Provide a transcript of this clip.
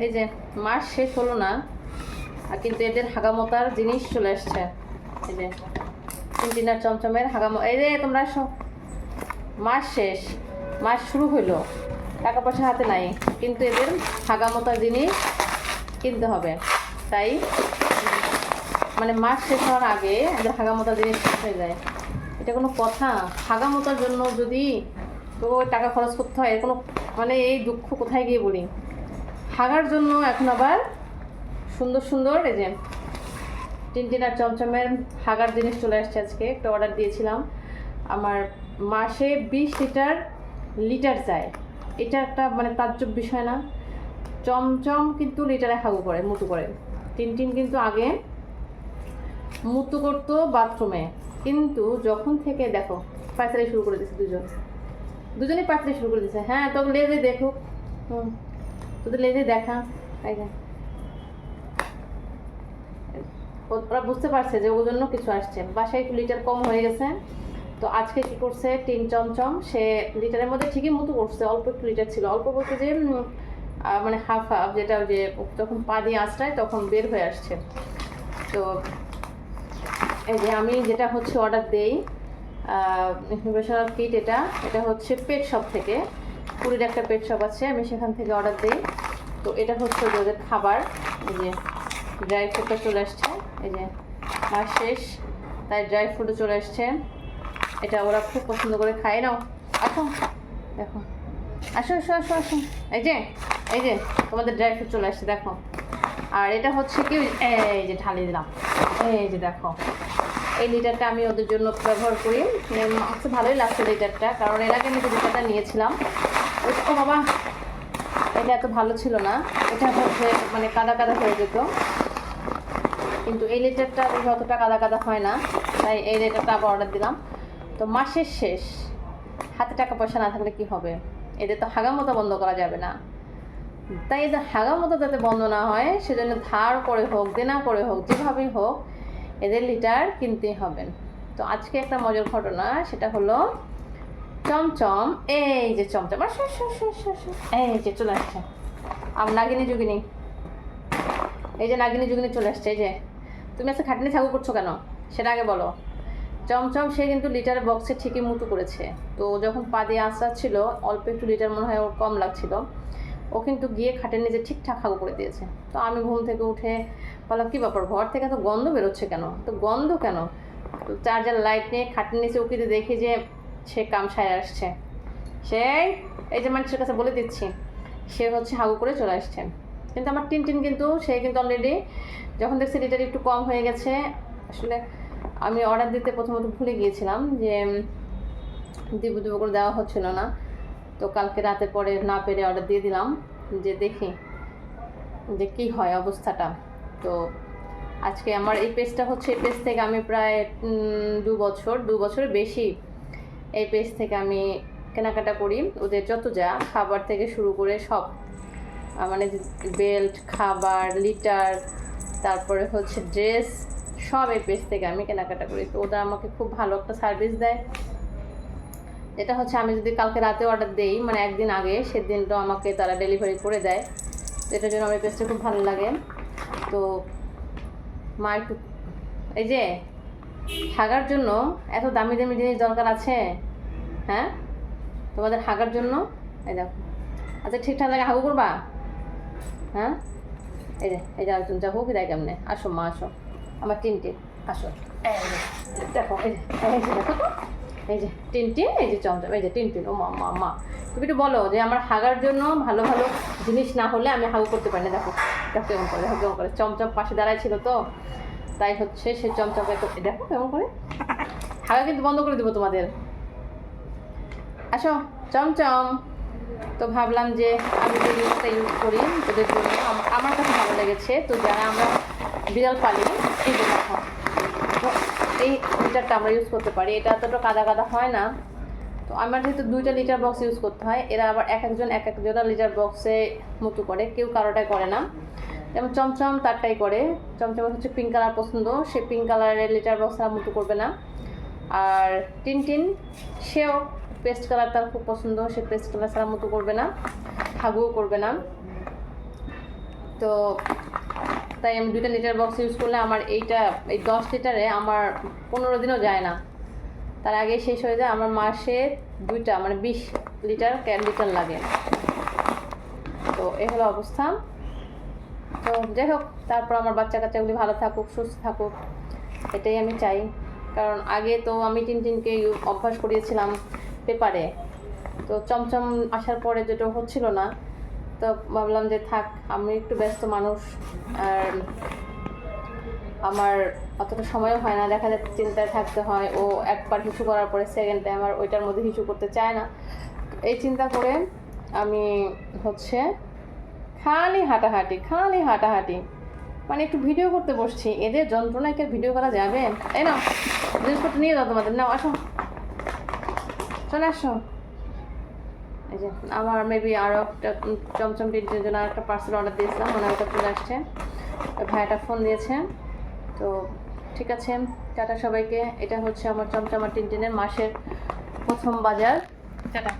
এই যে মাস শেষ হলো না, আর কিন্তু এদের হাগামতার জিনিস চলে আসছে। এই যে টিনটিনার চমচমের এই যে তোমরা মাস শেষ, মাস শুরু হইলো, টাকা পয়সা হাতে নাই, কিন্তু এদের হাগামতার জিনিস কিনতে হবে। তাই মানে মাস শেষ হওয়ার আগে এদের হাগামতার জিনিস শেষ হয়ে যায়। এটা কোনো কথা? হাগামতার জন্য যদি তো টাকা খরচ করতে হয়, এর কোনো মানে এই দুঃখ কোথায় গিয়ে বলি। হাগার জন্য এখন আবার সুন্দর সুন্দর এই যে টিনটিনার চমচমের হাগার জিনিস চলে আসছে। আজকে একটা অর্ডার দিয়েছিলাম, আমার মাসে 20 লিটার চাই। এটা একটা মানে তাজ্জব বিষয় না? চমচম কিন্তু লিটারে হাগু করে, মুতু করে। টিনটিন কিন্তু আগে মুতু করতো বাথরুমে, কিন্তু যখন থেকে দেখো পায়চারি শুরু করে দিয়েছে, দুজনেই পায়চারি শুরু করে দিয়েছে। হ্যাঁ, তোকে লেজে দেখুক, তোদের লেজে দেখা। এই যে ওরা বুঝতে পারছে যে ওর জন্য কিছু আসছে, বাসায় একটু লিটার কম হয়ে গেছে। তো আজকে কি করছে টিন চমচম, সে লিটারের মধ্যে ঠিকই মুতু করছে, অল্প একটু লিটার ছিল, অল্প বলতে যে মানে হাফ হাফ, যেটা যে যখন পা দিয়ে আঁচড়ায় তখন বের হয়ে আসছে। তো এই যে আমি যেটা হচ্ছে অর্ডার দেই ইনফরমেশনাল কিট, এটা হচ্ছে পেট শপ থেকে, পুরীর একটা পেট শপ আছে, আমি সেখান থেকে অর্ডার দিই। তো এটা হচ্ছে ওদের খাবার। এই যে ড্রাই ফ্রুটটা চলে আসছে, এই যে মাস শেষ তাই ড্রাই ফ্রুটও চলে আসছে। এটা ওরা খুব পছন্দ করে খায়। নাও আসো, দেখো, আসো আসো আসো আসো, এই যে তোমাদের ড্রাই ফ্রুট চলে আসছে, দেখো। আর এটা হচ্ছে কি, এই যে ঢালি দিলাম, এই যে দেখো, এই লিটারটা আমি ওদের জন্য ব্যবহার করি। আমার ভালোই লাগছে লিটারটা, কারণ এর আগে আমি যে লিটারটা নিয়েছিলাম ও বাবা, এটা এত ভালো ছিল না, এটা হচ্ছে মানে কাদা কাদা হয়ে যেত, কিন্তু এই লিটারটা অতটা কাদা কাদা হয় না, তাই এই লিটারটা আবার অর্ডার দিলাম। তো মাসের শেষ, হাতে টাকা পয়সা না থাকলে কি হবে? এদের তো হাগামতো বন্ধ করা যাবে না, তাই এদের হাগামতো যাতে বন্ধ না হয় সেজন্য ধার করে হোক, দেনা করে হোক, যেভাবেই হোক এদের লিটার কিনতেই হবে। তো আজকে একটা মজার ঘটনা, সেটা হলো চমচম, এই যে চমচম এই যে চলে আসছে নাগিনী যোগিনী, এই যে নাগিনী যোগিনী চলে আসছে। এই যে তুমি আজকে খাটনি ছাগু করছো কেন সেটা আগে বলো। চমচম সে কিন্তু লিটার বক্সে ঠিকই মুতু করেছে। তো যখন পা দিয়ে ছিল, অল্প একটু লিটার মনে হয় ওর কম লাগছিল, ও কিন্তু গিয়ে খাটের নিচে ঠিকঠাক হাগু করে দিয়েছে। তো আমি ঘুম থেকে উঠে বললাম কী ব্যাপার, ঘর থেকে তো গন্ধ বেরোচ্ছে কেন, তো গন্ধ কেন? তো চার্জার লাইট নিয়ে খাটের নিচে উকিতে দেখি যে সে কামসায় আসছে। সেই এই যে মানুষের কাছে বলে দিচ্ছি, সে হচ্ছে হাগু করে চলে আসছে। কিন্তু আমার টিনটিন কিন্তু সে কিন্তু অলরেডি যখন দেখছি লিটার একটু কম হয়ে গেছে, আসলে আমি অর্ডার দিতে প্রথমত ভুলে গিয়েছিলাম যে দিব করে দেওয়া হচ্ছিল না। তো কালকে রাতে পরে না পেরে অর্ডার দিয়ে দিলাম, যে দেখি যে কী হয় অবস্থাটা। তো আজকে আমার এই পেজটা হচ্ছে, এই পেজ থেকে আমি প্রায় 2 বছরের বেশি এই পেজ থেকে আমি কেনাকাটা করি। ওদের যত যা খাবার থেকে শুরু করে সব, মানে বেল্ট, খাবার, লিটার, তারপরে হচ্ছে ড্রেস, সব এই পেজ থেকে আমি কেনাকাটা করি। তো ওরা আমাকে খুব ভালো একটা সার্ভিস দেয়। এটা হচ্ছে আমি যদি কালকে রাতে অর্ডার দেই, মানে একদিন আগে, সেদিনটাও আমাকে তারা ডেলিভারি করে দেয়। তো এটার জন্য আমার পেজটা খুব ভালো লাগে। তো মা একটু এই যে হাগার জন্য এত দামি দামি জিনিস দরকার আছে? হ্যাঁ, তোমাদের হাগার জন্য এই দেখো। আচ্ছা ঠিকঠাক জায়গায় হাগু করবা? হ্যাঁ, এই যে একজন যা হোক দেয় কেমনে। আসো মা, আসো আমার টিনটিন, আসো। দেখো এই যে দেখো তো, এই যে টিনটিন, এই যে চমচম, এই যে টিনটিন। ও মা মা, তুমি একটু বলো যে আমার হাগার জন্য ভালো ভালো জিনিস না হলে আমি হাগু করতে পারি না। দেখো দেখো কেমন করে, দেখো কেমন করে। চমচম পাশে দাঁড়ায় ছিল, তো তাই হচ্ছে সে চমচমকে দেখো কেমন করে হাগা কিন্তু বন্ধ করে দেবো তোমাদের। আসো চমচম। তো ভাবলাম যে আমি যে জিনিসটা ইউজ করি ওদের জন্য আমার কাছে ভালো লেগেছে। তো যারা আমরা বিড়াল পালি, এই যে দেখো, এই লিটারটা আমরা ইউজ করতে পারি, এটা এতটা কাদা কাদা হয় না। তো আমার যেহেতু 2টা লিটার বক্স ইউজ করতে হয়, এরা আবার এক একজোড়া লিটার বক্সে মুতু করে, কেউ কারোটাই করে না। যেমন চমচম তারটাই করে, চমচমের হচ্ছে পিঙ্ক কালার পছন্দ, সে পিঙ্ক কালারের লিটার বক্স আর মুতু করবে না। আর টিনটিন সেও পেস্ট কালার তার খুব পছন্দ, সে পেস্ট কালার ছাড়া মুতু করবে না, হাগুও করবে না। তো তাই আমি 2টা লিটার বক্স ইউজ করলে আমার এই 10 লিটারে আমার 15 দিনও যায় না, তার আগে শেষ হয়ে যায়। আমার মাসে 2টা মানে 20 লিটার লিটার লাগে। তো এই হলো অবস্থা। তো যাই হোক, তারপর আমার বাচ্চা কাচ্চাগুলি ভালো থাকুক, সুস্থ থাকুক, এটাই আমি চাই। কারণ আগে তো আমি টিনটিনকে অভ্যাস করিয়েছিলাম পেপারে, তো চমচম আসার পরে যেটা হচ্ছিল না, তো ভাবলাম যে থাক, আমি একটু ব্যস্ত মানুষ, আর আমার অতটা সময়ও হয় না, দেখা যাচ্ছে চিন্তায় থাকতে হয়। ও একবার হিসু করার পরে সেকেন্ড টাইম আর ওইটার মধ্যে হিসু করতে চায় না। এই চিন্তা করে আমি হচ্ছে খালি হাঁটাহাঁটি, মানে একটু ভিডিও করতে বসছি। এদের যন্ত্রণায় কি ভিডিও করা যাবে? তাই না? জিনিসপত্র নিয়ে যাও তোমাদের, নাও আসো, চলে আসো। এই যে আমার মেবি আরও একটা চমচম টিনটিনের জন্য একটা পার্সেল অর্ডার দিয়েছিলাম, মনে হয় ওটা চলে আসছে। ভাইয়াটা ফোন দিয়েছে। তো ঠিক আছে, টাটা সবাইকে। এটা হচ্ছে আমার চমচম আর টিনটিনের মাসের প্রথম বাজার। টাটা।